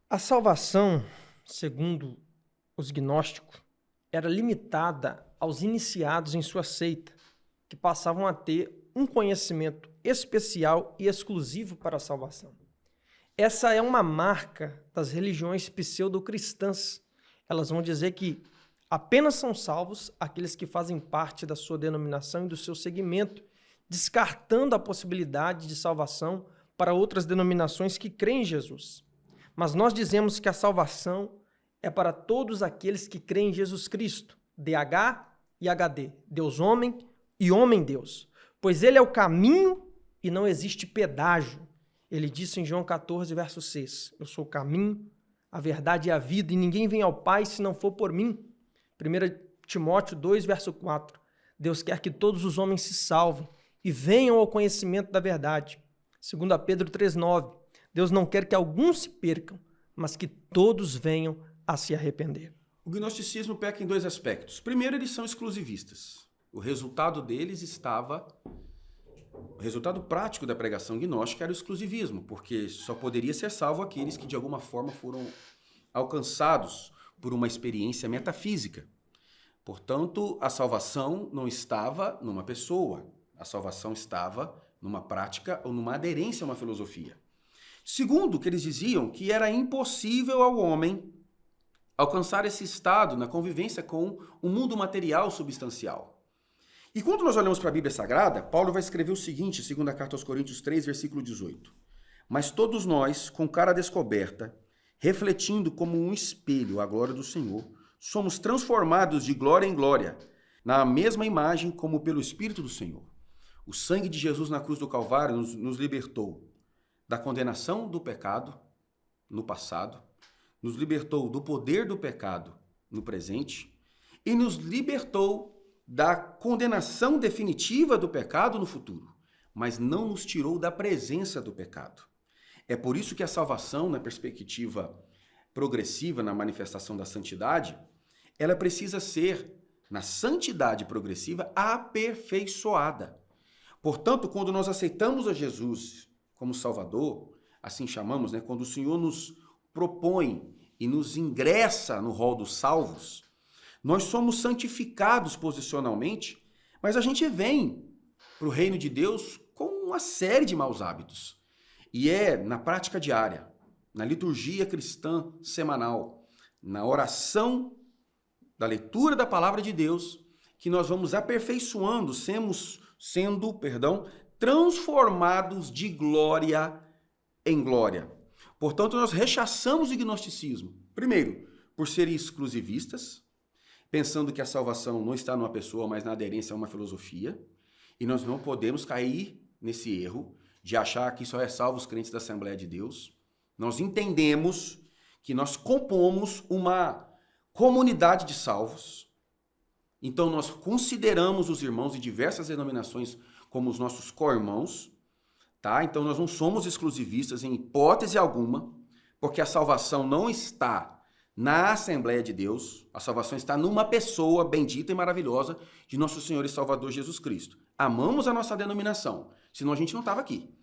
A salvação, segundo os gnósticos, era limitada aos iniciados em sua seita, que passavam a ter um conhecimento especial e exclusivo para a salvação. Essa é uma marca das religiões pseudo-cristãs. Elas vão dizer que apenas são salvos aqueles que fazem parte da sua denominação e do seu segmento, descartando a possibilidade de salvação para outras denominações que creem em Jesus. Mas nós dizemos que a salvação é para todos aqueles que creem em Jesus Cristo, DH e HD, Deus homem e homem Deus, pois ele é o caminho e não existe pedágio. Ele disse em João 14, verso 6, eu sou o caminho, a verdade e a vida, e ninguém vem ao Pai se não for por mim. 1 Timóteo 2, verso 4, Deus quer que todos os homens se salvem e venham ao conhecimento da verdade. 2 Pedro 3, 9, Deus não quer que alguns se percam, mas que todos venham a se arrepender. O gnosticismo peca em dois aspectos. Primeiro, eles são exclusivistas. O resultado prático da pregação gnóstica era o exclusivismo, porque só poderia ser salvo aqueles que de alguma forma foram alcançados por uma experiência metafísica. Portanto, a salvação não estava numa pessoa, a salvação estava numa prática ou numa aderência a uma filosofia. Segundo, que eles diziam que era impossível ao homem alcançar esse estado na convivência com o mundo material substancial. E quando nós olhamos para a Bíblia Sagrada, Paulo vai escrever o seguinte, segunda carta aos Coríntios 3, versículo 18. Mas todos nós, com cara descoberta, refletindo como um espelho a glória do Senhor, somos transformados de glória em glória, na mesma imagem como pelo Espírito do Senhor. O sangue de Jesus na cruz do Calvário nos libertou da condenação do pecado no passado, nos libertou do poder do pecado no presente e nos libertou da condenação definitiva do pecado no futuro, mas não nos tirou da presença do pecado. É por isso que a salvação, na perspectiva progressiva, na manifestação da santidade, ela precisa ser, na santidade progressiva, aperfeiçoada. Portanto, quando nós aceitamos a Jesus como Salvador, assim chamamos, quando o Senhor nos propõe e nos ingressa no rol dos salvos, nós somos santificados posicionalmente, mas a gente vem para o reino de Deus com uma série de maus hábitos. E é na prática diária, na liturgia cristã semanal, na oração da leitura da palavra de Deus, que nós vamos aperfeiçoando, sendo transformados de glória em glória. Portanto, nós rechaçamos o gnosticismo, primeiro, por serem exclusivistas, pensando que a salvação não está numa pessoa, mas na aderência a uma filosofia, e nós não podemos cair nesse erro de achar que só é salvo os crentes da Assembleia de Deus. Nós entendemos que nós compomos uma comunidade de salvos, então nós consideramos os irmãos de diversas denominações como os nossos co-irmãos, tá? Então nós não somos exclusivistas em hipótese alguma, porque a salvação não está na Assembleia de Deus, a salvação está numa pessoa bendita e maravilhosa de nosso Senhor e Salvador Jesus Cristo. Amamos a nossa denominação, senão a gente não estava aqui.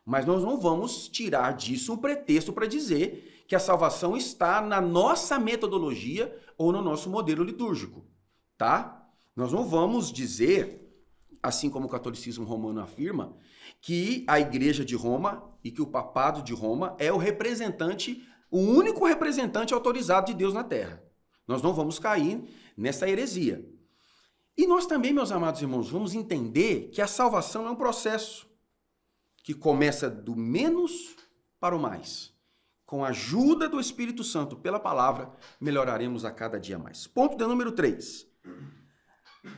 Mas nós não vamos tirar disso um pretexto para dizer que a salvação está na nossa metodologia ou no nosso modelo litúrgico, tá? Nós não vamos dizer, assim como o catolicismo romano afirma, que a Igreja de Roma e que o Papado de Roma é o representante, o único representante autorizado de Deus na Terra. Nós não vamos cair nessa heresia. E nós também, meus amados irmãos, vamos entender que a salvação é um processo que começa do menos para o mais. Com a ajuda do Espírito Santo pela palavra, melhoraremos a cada dia mais. Ponto de número 3.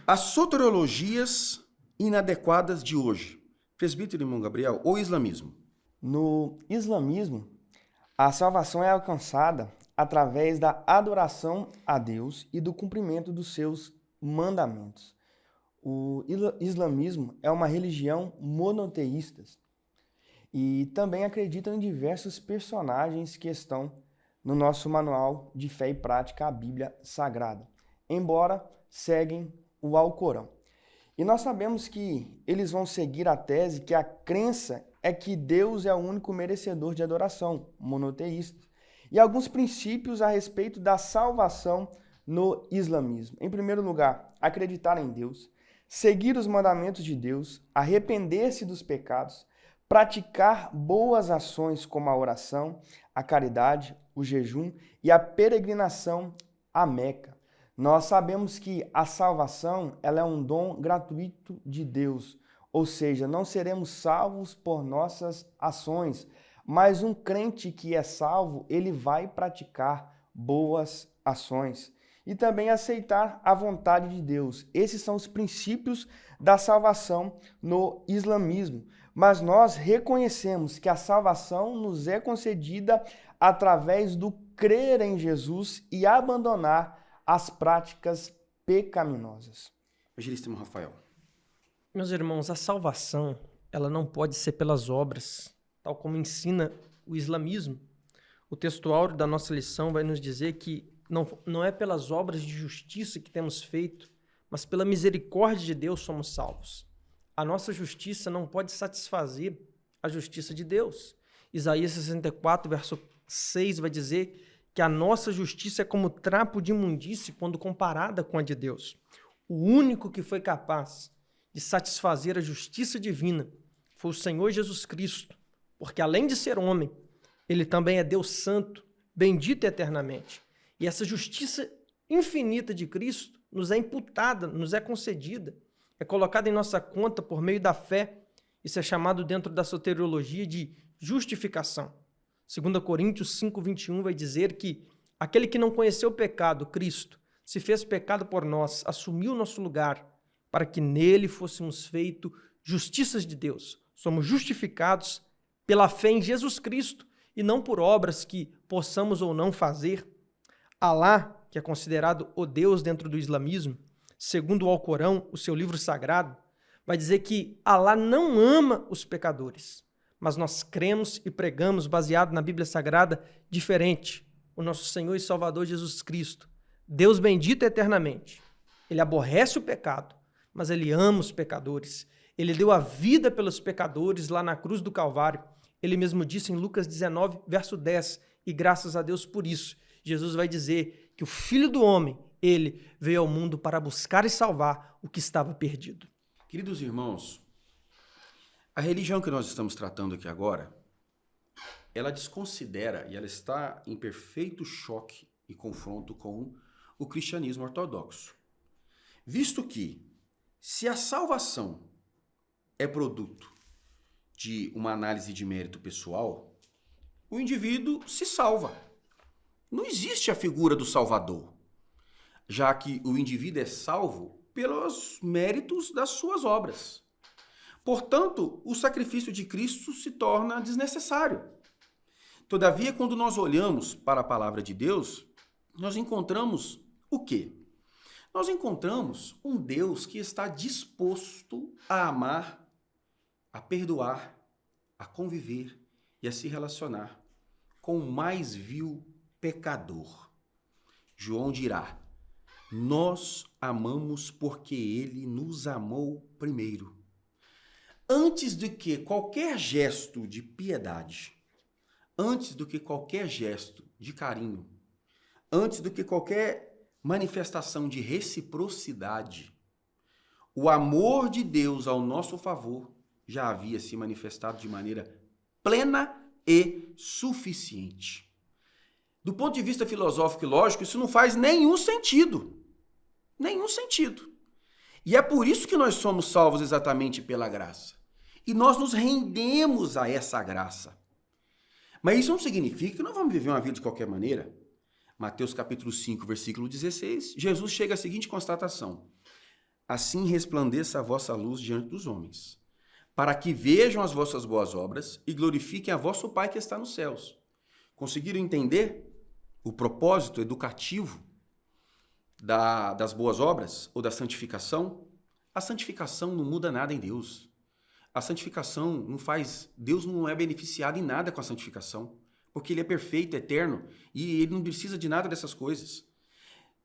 As soteriologias inadequadas de hoje. Presbítero irmão Gabriel, ou islamismo? No islamismo, a salvação é alcançada através da adoração a Deus e do cumprimento dos seus mandamentos. O islamismo é uma religião monoteísta e também acreditam em diversos personagens que estão no nosso manual de fé e prática, a Bíblia Sagrada, embora seguem o Alcorão. E nós sabemos que eles vão seguir a tese que a crença é que Deus é o único merecedor de adoração, monoteísta, e alguns princípios a respeito da salvação no islamismo. Em primeiro lugar, acreditar em Deus, seguir os mandamentos de Deus, arrepender-se dos pecados, praticar boas ações como a oração, a caridade, o jejum e a peregrinação a Meca. Nós sabemos que a salvação ela é um dom gratuito de Deus, ou seja, não seremos salvos por nossas ações, mas um crente que é salvo, ele vai praticar boas ações e também aceitar a vontade de Deus. Esses são os princípios da salvação no islamismo. Mas nós reconhecemos que a salvação nos é concedida através do crer em Jesus e abandonar as práticas pecaminosas. Evangelista irmão Rafael. Meus irmãos, a salvação ela não pode ser pelas obras, tal como ensina o islamismo. O texto áureo da nossa lição vai nos dizer que não é pelas obras de justiça que temos feito, mas pela misericórdia de Deus somos salvos. A nossa justiça não pode satisfazer a justiça de Deus. Isaías 64, verso 6 vai dizer que a nossa justiça é como trapo de imundície quando comparada com a de Deus. O único que foi capaz de satisfazer a justiça divina foi o Senhor Jesus Cristo, porque além de ser homem, ele também é Deus Santo, bendito eternamente. E essa justiça infinita de Cristo nos é imputada, nos é concedida, é colocada em nossa conta por meio da fé. Isso é chamado dentro da soteriologia de justificação. 2 Coríntios 5:21 vai dizer que aquele que não conheceu o pecado, Cristo, se fez pecado por nós, assumiu o nosso lugar, para que nele fôssemos feitos justiças de Deus. Somos justificados pela fé em Jesus Cristo e não por obras que possamos ou não fazer. Alá, que é considerado o Deus dentro do islamismo, segundo o Alcorão, o seu livro sagrado, vai dizer que Alá não ama os pecadores, mas nós cremos e pregamos, baseado na Bíblia Sagrada, diferente. O nosso Senhor e Salvador Jesus Cristo, Deus bendito eternamente. Ele aborrece o pecado, mas ele ama os pecadores. Ele deu a vida pelos pecadores lá na cruz do Calvário. Ele mesmo disse em Lucas 19, verso 10, e graças a Deus por isso, Jesus vai dizer que o Filho do Homem, ele veio ao mundo para buscar e salvar o que estava perdido. Queridos irmãos, a religião que nós estamos tratando aqui agora, ela desconsidera e ela está em perfeito choque e confronto com o cristianismo ortodoxo. Visto que, se a salvação é produto de uma análise de mérito pessoal, o indivíduo se salva. Não existe a figura do Salvador, já que o indivíduo é salvo pelos méritos das suas obras. Portanto, o sacrifício de Cristo se torna desnecessário. Todavia, quando nós olhamos para a palavra de Deus, nós encontramos o quê? Nós encontramos um Deus que está disposto a amar, a perdoar, a conviver e a se relacionar com o mais vil pecador. João dirá: nós amamos porque ele nos amou primeiro. Antes do que qualquer gesto de piedade, antes do que qualquer gesto de carinho, antes do que qualquer manifestação de reciprocidade, o amor de Deus ao nosso favor já havia se manifestado de maneira plena e suficiente. Do ponto de vista filosófico e lógico, isso não faz nenhum sentido. Nenhum sentido. E é por isso que nós somos salvos exatamente pela graça. E nós nos rendemos a essa graça. Mas isso não significa que nós vamos viver uma vida de qualquer maneira. Mateus capítulo 5, versículo 16, Jesus chega à seguinte constatação: assim resplandeça a vossa luz diante dos homens, para que vejam as vossas boas obras e glorifiquem a vosso Pai que está nos céus. Conseguiram entender o propósito educativo das boas obras ou da santificação? A santificação não muda nada em Deus. A santificação não faz... Deus não é beneficiado em nada com a santificação, porque ele é perfeito, eterno, e ele não precisa de nada dessas coisas.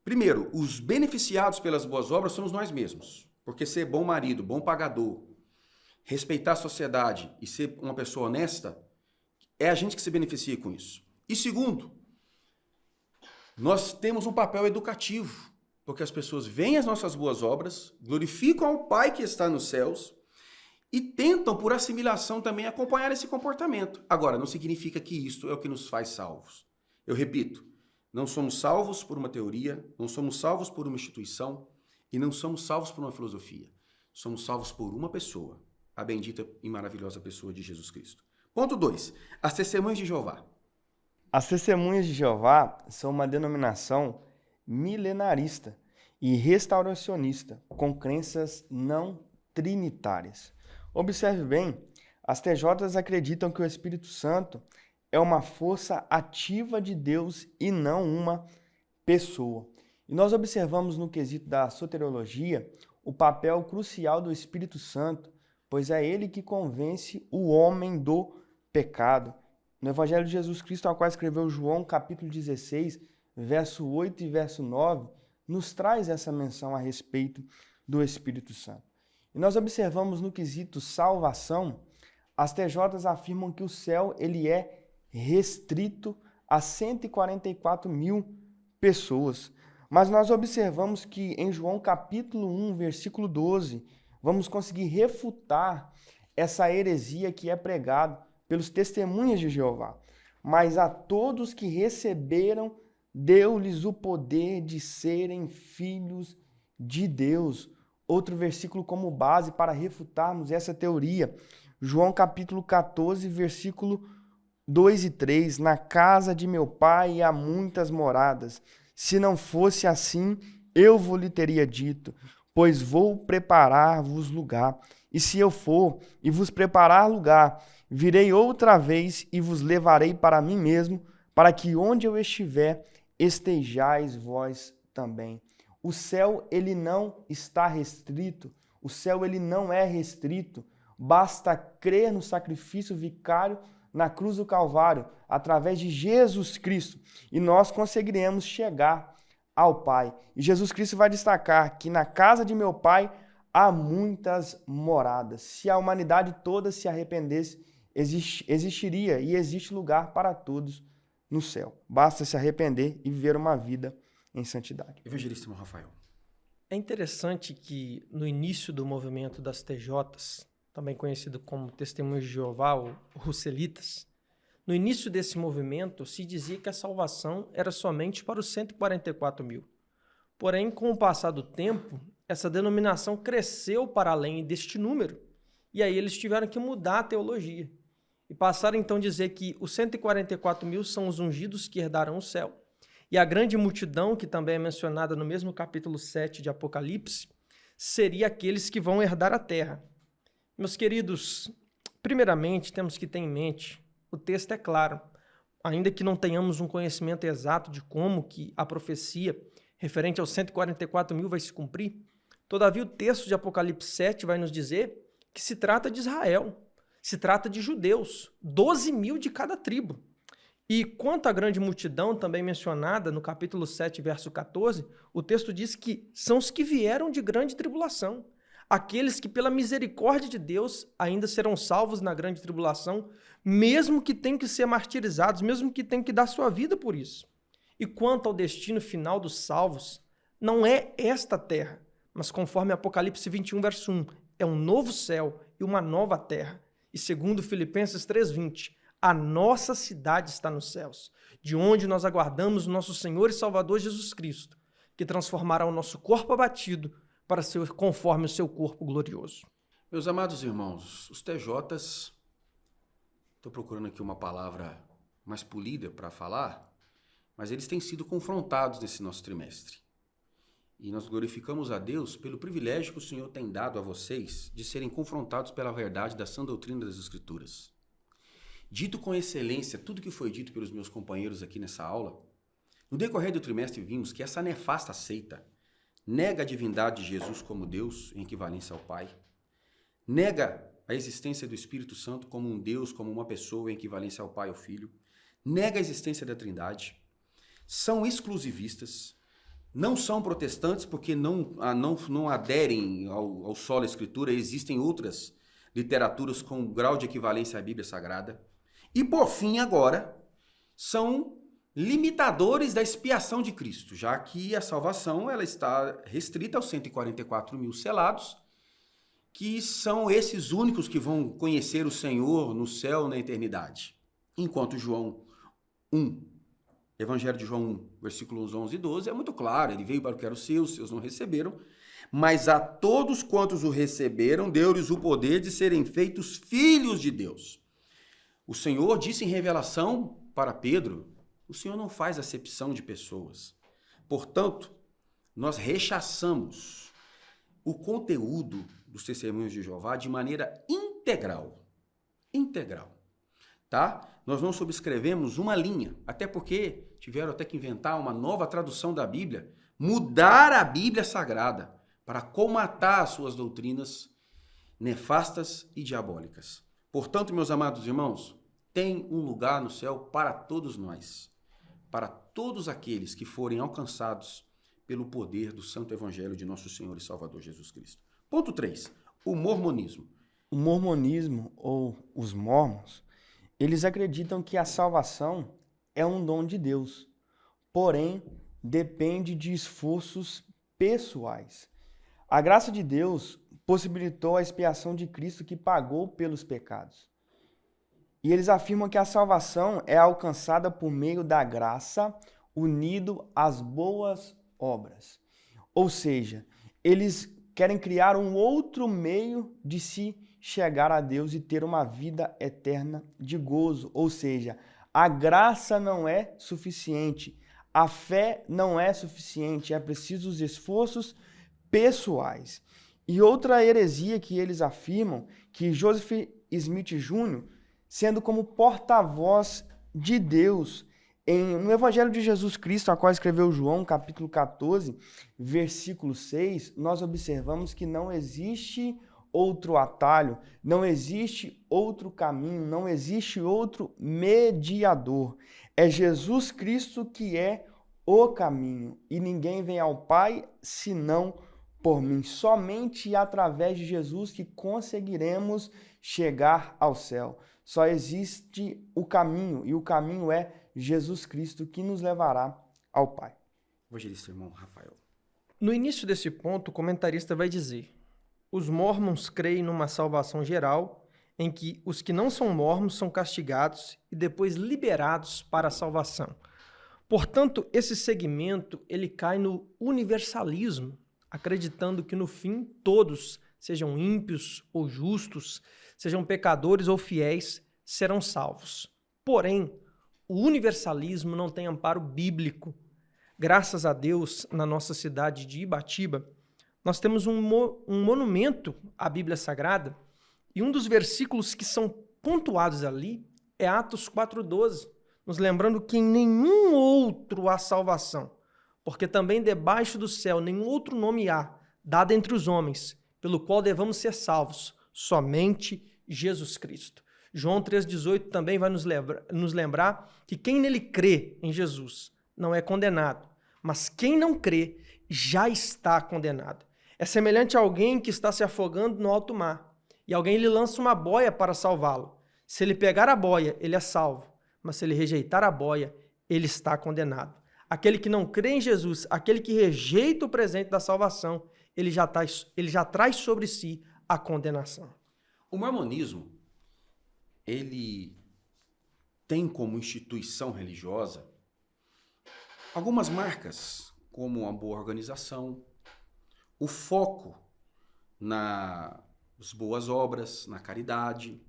Primeiro, os beneficiados pelas boas obras somos nós mesmos, porque ser bom marido, bom pagador, respeitar a sociedade e ser uma pessoa honesta, é a gente que se beneficia com isso. E segundo, nós temos um papel educativo, porque as pessoas veem as nossas boas obras, glorificam ao Pai que está nos céus e tentam, por assimilação, também acompanhar esse comportamento. Agora, não significa que isto é o que nos faz salvos. Eu repito, não somos salvos por uma teoria, não somos salvos por uma instituição e não somos salvos por uma filosofia. Somos salvos por uma pessoa, a bendita e maravilhosa pessoa de Jesus Cristo. Ponto 2. As testemunhas de Jeová. As testemunhas de Jeová são uma denominação milenarista e restauracionista, com crenças não trinitárias. Observe bem, as TJs acreditam que o Espírito Santo é uma força ativa de Deus e não uma pessoa. E nós observamos no quesito da soteriologia o papel crucial do Espírito Santo, pois é ele que convence o homem do pecado. No Evangelho de Jesus Cristo, ao qual escreveu João, capítulo 16, verso 8 e verso 9, nos traz essa menção a respeito do Espírito Santo. E nós observamos no quesito salvação, as TJs afirmam que o céu ele é restrito a 144 mil pessoas. Mas nós observamos que em João capítulo 1, versículo 12, vamos conseguir refutar essa heresia que é pregada pelos testemunhas de Jeová. Mas a todos que receberam, deu-lhes o poder de serem filhos de Deus. Outro versículo como base para refutarmos essa teoria. João capítulo 14, versículo 2 e 3. Na casa de meu pai há muitas moradas. Se não fosse assim, eu vos lhe teria dito, pois vou preparar-vos lugar. E se eu for e vos preparar lugar, virei outra vez e vos levarei para mim mesmo, para que onde eu estiver, estejais vós também. O céu, ele não está restrito. O céu, ele não é restrito. Basta crer no sacrifício vicário na cruz do Calvário, através de Jesus Cristo, e nós conseguiremos chegar ao Pai. E Jesus Cristo vai destacar que na casa de meu Pai há muitas moradas. Se a humanidade toda se arrependesse, existiria e existe lugar para todos no céu. Basta se arrepender e viver uma vida em santidade. Evangelista Rafael. É interessante que no início do movimento das TJs, também conhecido como Testemunhos de Jeová ou Russelitas, no início desse movimento se dizia que a salvação era somente para os 144 mil. Porém, com o passar do tempo, essa denominação cresceu para além deste número, e aí eles tiveram que mudar a teologia. E passaram então a dizer que os 144 mil são os ungidos que herdarão o céu, e a grande multidão, que também é mencionada no mesmo capítulo 7 de Apocalipse, seria aqueles que vão herdar a terra. Meus queridos, primeiramente temos que ter em mente, o texto é claro, ainda que não tenhamos um conhecimento exato de como que a profecia referente aos 144 mil vai se cumprir, todavia o texto de Apocalipse 7 vai nos dizer que se trata de Israel, se trata de judeus, 12 mil de cada tribo. E quanto à grande multidão, também mencionada no capítulo 7, verso 14, o texto diz que são os que vieram de grande tribulação, aqueles que pela misericórdia de Deus ainda serão salvos na grande tribulação, mesmo que tenham que ser martirizados, mesmo que tenham que dar sua vida por isso. E quanto ao destino final dos salvos, não é esta terra, mas conforme Apocalipse 21, verso 1, é um novo céu e uma nova terra. E segundo Filipenses 3:20, a nossa cidade está nos céus, de onde nós aguardamos o nosso Senhor e Salvador Jesus Cristo, que transformará o nosso corpo abatido para ser conforme o seu corpo glorioso. Meus amados irmãos, os TJs, estou procurando aqui uma palavra mais polida para falar, mas eles têm sido confrontados nesse nosso trimestre. E nós glorificamos a Deus pelo privilégio que o Senhor tem dado a vocês de serem confrontados pela verdade da sã doutrina das Escrituras. Dito com excelência tudo que foi dito pelos meus companheiros aqui nessa aula, no decorrer do trimestre vimos que essa nefasta seita nega a divindade de Jesus como Deus, em equivalência ao Pai, nega a existência do Espírito Santo como um Deus, como uma pessoa em equivalência ao Pai ou Filho, nega a existência da Trindade, são exclusivistas, não são protestantes porque não aderem ao solo Escritura, existem outras literaturas com grau de equivalência à Bíblia Sagrada, e por fim agora são limitadores da expiação de Cristo, já que a salvação ela está restrita aos 144 mil selados, que são esses únicos que vão conhecer o Senhor no céu na eternidade. Enquanto João 1, Evangelho de João 1, versículos 11 e 12, é muito claro, ele veio para o que era os seus não receberam, mas a todos quantos o receberam, deu-lhes o poder de serem feitos filhos de Deus. O Senhor disse em revelação para Pedro, o Senhor não faz acepção de pessoas. Portanto, nós rechaçamos o conteúdo dos testemunhos de Jeová de maneira integral. Integral. Tá? Nós não subscrevemos uma linha, até porque tiveram até que inventar uma nova tradução da Bíblia, mudar a Bíblia Sagrada para comatar as suas doutrinas nefastas e diabólicas. Portanto, meus amados irmãos, tem um lugar no céu para todos nós, para todos aqueles que forem alcançados pelo poder do Santo Evangelho de nosso Senhor e Salvador Jesus Cristo. Ponto 3. O mormonismo. O mormonismo, ou os mormons, eles acreditam que a salvação é um dom de Deus, porém depende de esforços pessoais. A graça de Deus possibilitou a expiação de Cristo que pagou pelos pecados. E eles afirmam que a salvação é alcançada por meio da graça unido às boas obras. Ou seja, eles querem criar um outro meio de se chegar a Deus e ter uma vida eterna de gozo. Ou seja, a graça não é suficiente, a fé não é suficiente, é preciso os esforços pessoais. E outra heresia que eles afirmam, que Joseph Smith Jr., sendo como porta-voz de Deus, no Evangelho de Jesus Cristo, a qual escreveu João, capítulo 14, versículo 6, nós observamos que não existe outro atalho, não existe outro caminho, não existe outro mediador. É Jesus Cristo que é o caminho, e ninguém vem ao Pai senão por mim. Somente através de Jesus que conseguiremos chegar ao céu. Só existe o caminho, e o caminho é Jesus Cristo que nos levará ao Pai. Evangelista irmão Rafael. No início desse ponto, o comentarista vai dizer: os mormons creem numa salvação geral, em que os que não são mormons são castigados e depois liberados para a salvação. Portanto, esse segmento ele cai no universalismo, acreditando que no fim todos, sejam ímpios ou justos, sejam pecadores ou fiéis, serão salvos. Porém, o universalismo não tem amparo bíblico. Graças a Deus, na nossa cidade de Ibatiba, nós temos um monumento à Bíblia Sagrada, e um dos versículos que são pontuados ali é Atos 4,12, nos lembrando que em nenhum outro há salvação, porque também debaixo do céu nenhum outro nome há, dado entre os homens, pelo qual devamos ser salvos, somente Jesus Cristo. João 3,18 também vai nos lembrar que quem nele crê em Jesus não é condenado, mas quem não crê já está condenado. É semelhante a alguém que está se afogando no alto mar e alguém lhe lança uma boia para salvá-lo. Se ele pegar a boia, ele é salvo, mas se ele rejeitar a boia, ele está condenado. Aquele que não crê em Jesus, aquele que rejeita o presente da salvação, ele já traz sobre si à condenação. O mormonismo, ele tem como instituição religiosa algumas marcas, como uma boa organização, o foco nas boas obras, na caridade.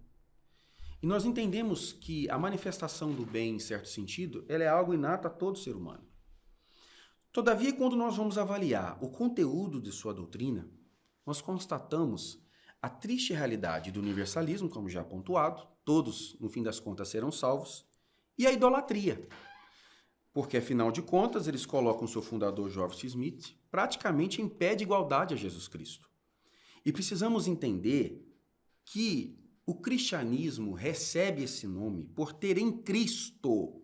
E nós entendemos que a manifestação do bem, em certo sentido, ela é algo inato a todo ser humano. Todavia, quando nós vamos avaliar o conteúdo de sua doutrina, nós constatamos a triste realidade do universalismo, como já pontuado, todos, no fim das contas, serão salvos, e a idolatria, porque, afinal de contas, eles colocam seu fundador, Joseph Smith, praticamente em pé de igualdade a Jesus Cristo. E precisamos entender que o cristianismo recebe esse nome por ter em Cristo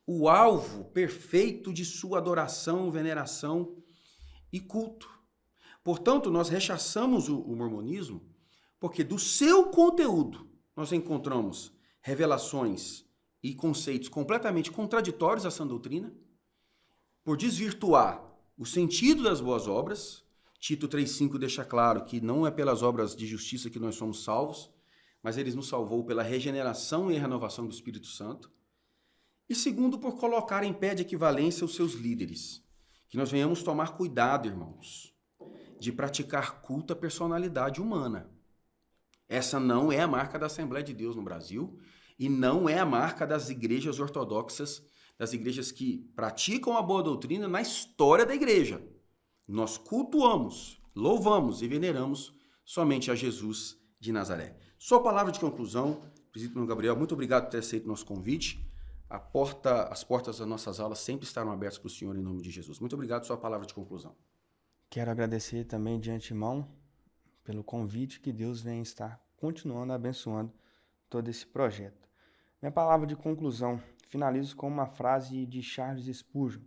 o alvo perfeito de sua adoração, veneração e culto. Portanto, nós rechaçamos o mormonismo porque do seu conteúdo nós encontramos revelações e conceitos completamente contraditórios à sã doutrina, por desvirtuar o sentido das boas obras. Tito 3,5 deixa claro que não é pelas obras de justiça que nós somos salvos, mas ele nos salvou pela regeneração e renovação do Espírito Santo. E segundo, por colocar em pé de equivalência os seus líderes. Que nós venhamos tomar cuidado, irmãos, de praticar culto à personalidade humana. Essa não é a marca da Assembleia de Deus no Brasil e não é a marca das igrejas ortodoxas, das igrejas que praticam a boa doutrina na história da igreja. Nós cultuamos, louvamos e veneramos somente a Jesus de Nazaré. Sua palavra de conclusão, presbítero Gabriel, muito obrigado por ter aceito o nosso convite. As portas das nossas aulas sempre estarão abertas para o senhor em nome de Jesus. Muito obrigado, sua palavra de conclusão. Quero agradecer também de antemão pelo convite, que Deus venha estar continuando abençoando todo esse projeto. Minha palavra de conclusão, finalizo com uma frase de Charles Spurgeon.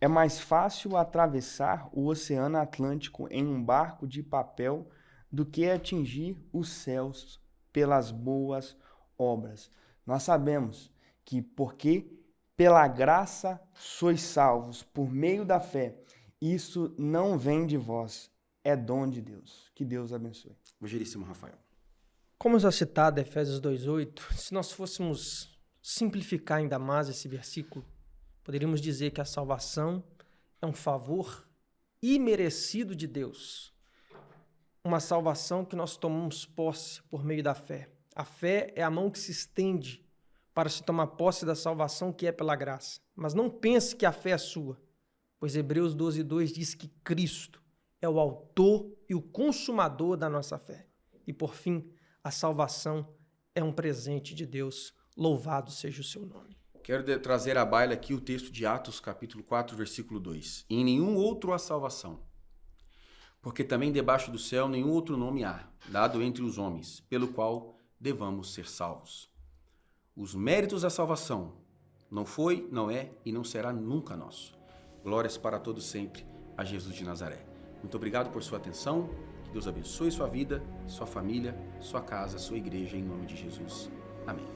É mais fácil atravessar o Oceano Atlântico em um barco de papel do que atingir os céus pelas boas obras. Nós sabemos que porque pela graça sois salvos por meio da fé, isso não vem de vós, é dom de Deus. Que Deus abençoe. Evangelíssimo Rafael. Como já citado, Efésios 2,8, se nós fôssemos simplificar ainda mais esse versículo, poderíamos dizer que a salvação é um favor imerecido de Deus. Uma salvação que nós tomamos posse por meio da fé. A fé é a mão que se estende para se tomar posse da salvação que é pela graça. Mas não pense que a fé é sua, pois Hebreus 12,2 diz que Cristo é o autor e o consumador da nossa fé. E por fim, a salvação é um presente de Deus. Louvado seja o seu nome. Quero trazer à baila aqui o texto de Atos, capítulo 4, versículo 2. Em nenhum outro há salvação, porque também debaixo do céu nenhum outro nome há, dado entre os homens, pelo qual devamos ser salvos. Os méritos da salvação não foi, não é e não será nunca nosso. Glórias para todos sempre a Jesus de Nazaré. Muito obrigado por sua atenção. Que Deus abençoe sua vida, sua família, sua casa, sua igreja, em nome de Jesus. Amém.